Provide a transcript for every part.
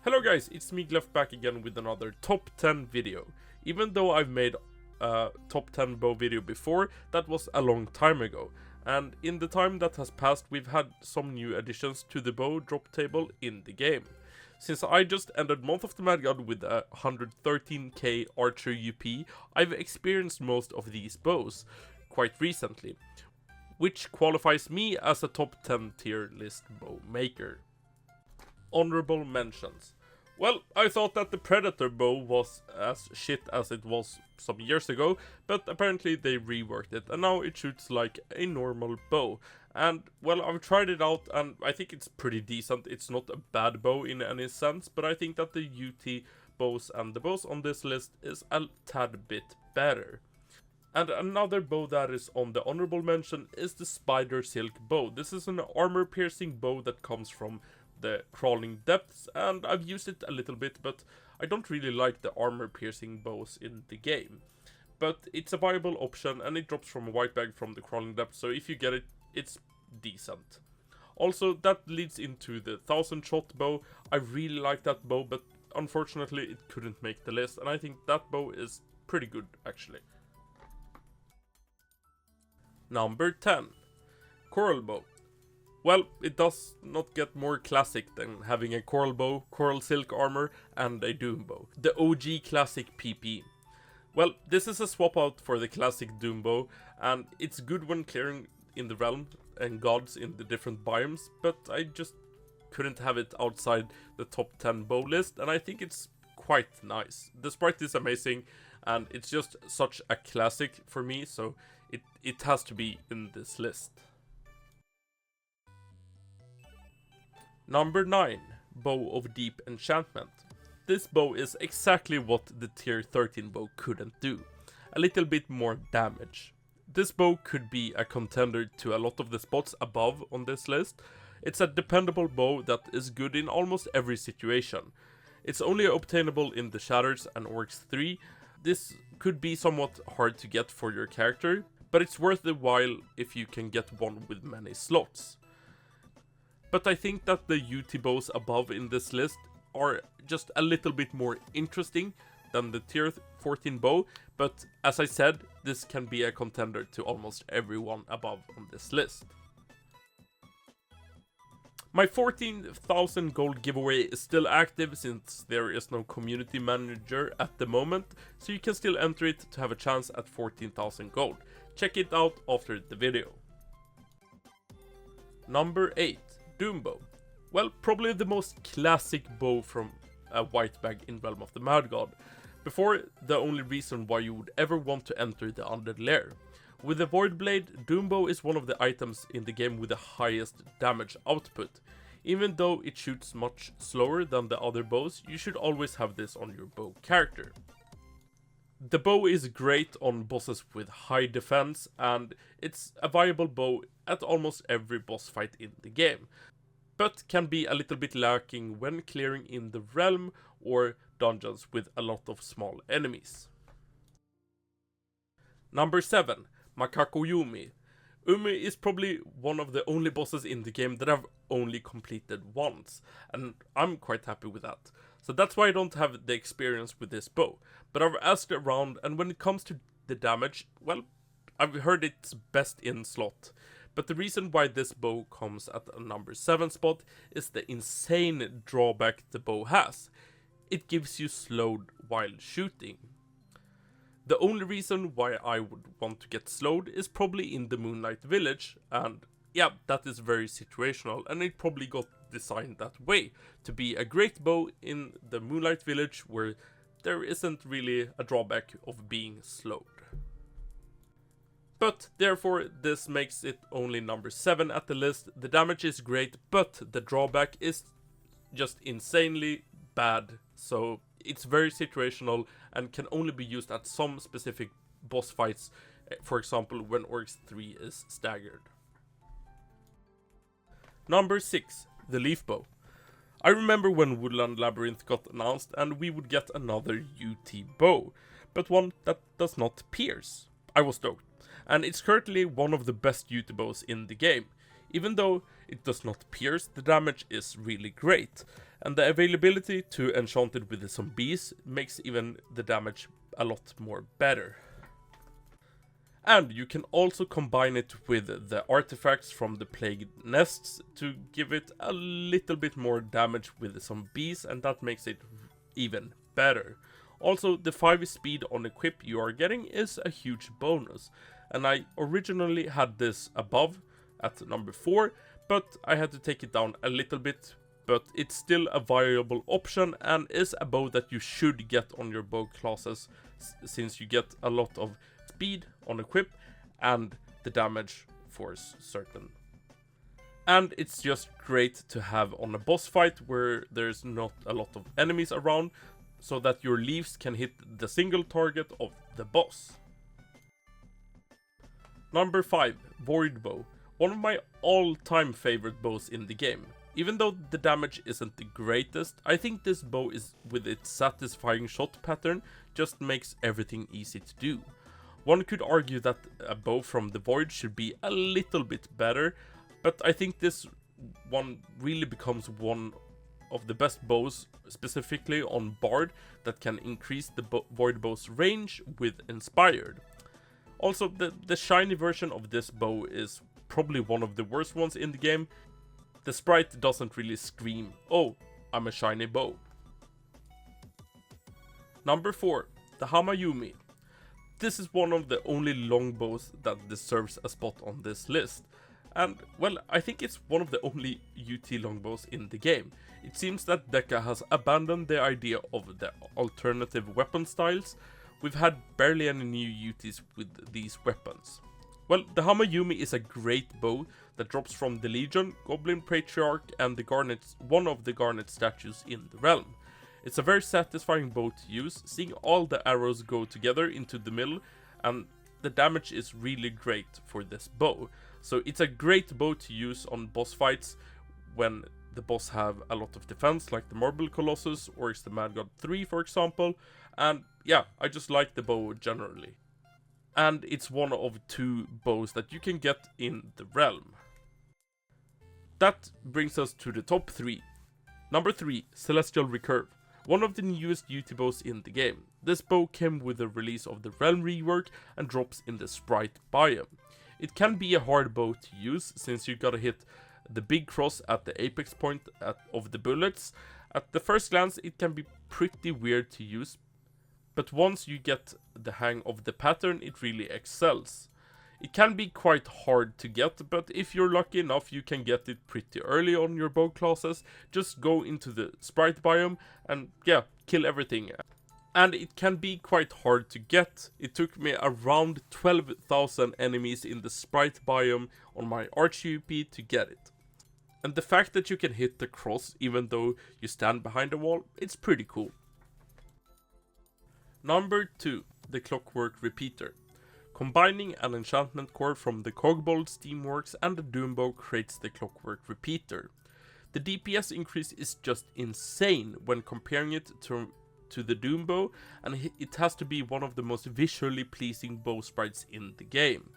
Hello guys, it's me Gleff back again with another top 10 video. Even though I've made a top 10 bow video before, that was a long time ago. And in the time that has passed, we've had some new additions to the bow drop table in the game. Since I just ended Month of the Mad God with a 113k Archer UP, I've experienced most of these bows quite recently, which qualifies me as a top 10 tier list bow maker. Honorable mentions. Well, I thought that the Predator bow was as shit as it was some years ago, but apparently they reworked it and now it shoots like a normal bow. And well, I've tried it out and I think it's pretty decent. It's not a bad bow in any sense, but I think that the UT bows and the bows on this list is a tad bit better. And another bow that is on the honorable mention is the Spider Silk bow. This is an armor piercing bow that comes from the Crawling Depths, and I've used it a little bit, but I don't really like the armor piercing bows in the game. But it's a viable option and it drops from a white bag from the Crawling Depths, so if you get it, it's decent. Also, that leads into the 1000 shot bow. I really like that bow, but unfortunately it couldn't make the list, and I think that bow is pretty good actually. Number 10. Coral bow. Well, it does not get more classic than having a coral bow, coral silk armor, and a doom bow. The OG classic PPE. Well, this is a swap out for the classic doom bow, and it's good when clearing in the realm and gods in the different biomes, but I just couldn't have it outside the top 10 bow list, and I think it's quite nice. The sprite is amazing, and it's just such a classic for me, so it has to be in this list. Number 9. Bow of Deep Enchantment. This bow is exactly what the tier 13 bow couldn't do. A little bit more damage. This bow could be a contender to a lot of the spots above on this list. It's a dependable bow that is good in almost every situation. It's only obtainable in the Shatters and Oryx 3. This could be somewhat hard to get for your character, but it's worth the while if you can get one with many slots. But I think that the UT bows above in this list are just a little bit more interesting than the tier 14 bow, but as I said, this can be a contender to almost everyone above on this list. My 14,000 gold giveaway is still active since there is no community manager at the moment, so you can still enter it to have a chance at 14,000 gold. Check it out after the video. Number 8. Doom bow. Well, probably the most classic bow from a white bag in Realm of the Mad God. Before, the only reason why you would ever want to enter the Undead Lair. With the Void Blade, Doom bow is one of the items in the game with the highest damage output. Even though it shoots much slower than the other bows, you should always have this on your bow character. The bow is great on bosses with high defense, and it's a viable bow at almost every boss fight in the game, but can be a little bit lacking when clearing in the realm or dungeons with a lot of small enemies. Number 7. Makako Yumi. Yumi is probably one of the only bosses in the game that I've only completed once, and I'm quite happy with that. So that's why I don't have the experience with this bow. But I've asked around, and when it comes to the damage, well, I've heard it's best in slot. But the reason why this bow comes at a number 7 spot is the insane drawback the bow has. It gives you slowed while shooting. The only reason why I would want to get slowed is probably in the Moonlight Village, and yeah, that is very situational, and it probably got designed that way, to be a great bow in the Moonlight Village where there isn't really a drawback of being slowed. But therefore, this makes it only number 7 at the list. The damage is great, but the drawback is just insanely bad, so it's very situational and can only be used at some specific boss fights, for example when Oryx 3 is staggered. Number 6. The Leaf Bow. I remember when Woodland Labyrinth got announced and we would get another UT bow, but one that does not pierce. I was stoked, and it's currently one of the best UT bows in the game. Even though it does not pierce, the damage is really great. And the availability to enchant it with the zombies makes even the damage a lot more better. And you can also combine it with the artifacts from the plagued nests to give it a little bit more damage with the zombies, and that makes it even better. Also, the 5 speed on equip you are getting is a huge bonus, and I originally had this above at number 4, but I had to take it down a little bit, but it's still a viable option and is a bow that you should get on your bow classes, since you get a lot of speed on equip and the damage for certain. And it's just great to have on a boss fight where there's not a lot of enemies around, so that your leaves can hit the single target of the boss. Number 5, Void Bow. One of my all-time favorite bows in the game. Even though the damage isn't the greatest, I think this bow is, with its satisfying shot pattern, just makes everything easy to do. One could argue that a bow from the Void should be a little bit better, but I think this one really becomes one of the best bows, specifically on Bard, that can increase the Void Bow's range with Inspired. Also, the shiny version of this bow is probably one of the worst ones in the game. The sprite doesn't really scream, "Oh, I'm a shiny bow." Number 4, the Hamayumi. This is one of the only longbows that deserves a spot on this list. And, well, I think it's one of the only UT longbows in the game. It seems that Deca has abandoned the idea of the alternative weapon styles. We've had barely any new UTs with these weapons. Well, the Hamayumi is a great bow that drops from the Legion, Goblin Patriarch, and one of the Garnet statues in the realm. It's a very satisfying bow to use, seeing all the arrows go together into the middle, and the damage is really great for this bow. So it's a great bow to use on boss fights when the boss have a lot of defense, like the Marble Colossus or the Mad God 3, for example. And yeah, I just like the bow generally. And it's one of 2 bows that you can get in the realm. That brings us to the top 3. Number 3, Celestial Recurve. One of the newest UT bows in the game. This bow came with the release of the Realm rework and drops in the Sprite biome. It can be a hard bow to use, since you gotta hit the big cross at the apex point of the bullets. At the first glance it can be pretty weird to use, but once you get the hang of the pattern it really excels. It can be quite hard to get, but if you're lucky enough you can get it pretty early on your bow classes. Just go into the Sprite biome and yeah, kill everything. And it can be quite hard to get. It took me around 12,000 enemies in the Sprite biome on my RotMG to get it. And the fact that you can hit the cross even though you stand behind a wall, it's pretty cool. Number 2, the Clockwork Repeater. Combining an enchantment core from the Cogbold Steamworks and the Doombow creates the Clockwork Repeater. The DPS increase is just insane when comparing it to the Doombow, and it has to be one of the most visually pleasing bow sprites in the game.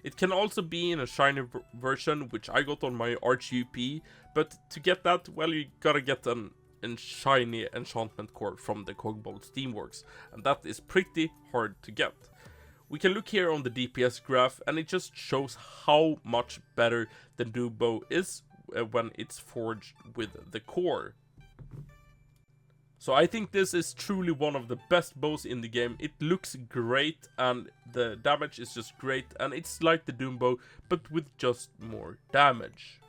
It can also be in a shiny version, which I got on my RotMG, but to get that, well, you gotta get an shiny enchantment core from the Cogbold Steamworks, and that is pretty hard to get. We can look here on the DPS graph, and it just shows how much better the Doombow is when it's forged with the core. So I think this is truly one of the best bows in the game. It looks great and the damage is just great, and it's like the Doombow but with just more damage.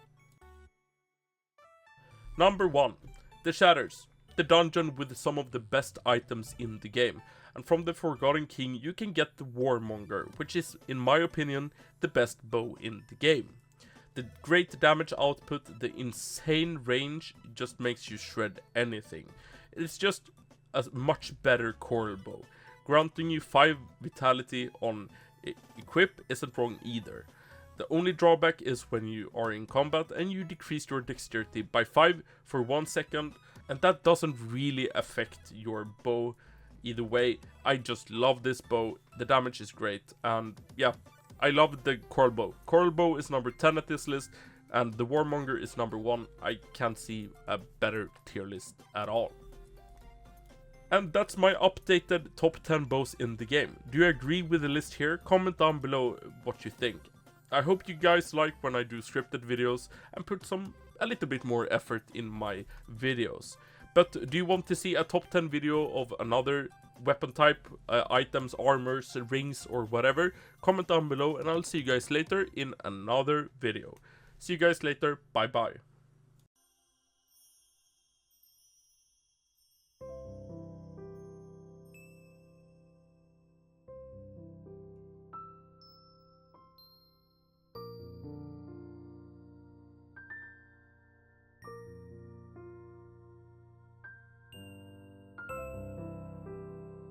Number 1, the Shatters. The dungeon with some of the best items in the game. And from the Forgotten King you can get the Warmonger, which is, in my opinion, the best bow in the game. The great damage output, the insane range just makes you shred anything. It's just a much better coral bow. Granting you 5 vitality on equip isn't wrong either. The only drawback is when you are in combat and you decrease your dexterity by 5 for 1 second, and that doesn't really affect your bow either way. I just love this bow, the damage is great, and yeah, I love the coral bow. Coral bow is number 10 at this list, and the Warmonger is number 1. I can't see a better tier list at all. And that's my updated top 10 bows in the game. Do you agree with the list here? Comment down below what you think. I hope you guys like when I do scripted videos and put a little bit more effort in my videos. But do you want to see a top 10 video of another weapon type, items, armors, rings, or whatever? Comment down below and I'll see you guys later in another video. See you guys later, bye bye.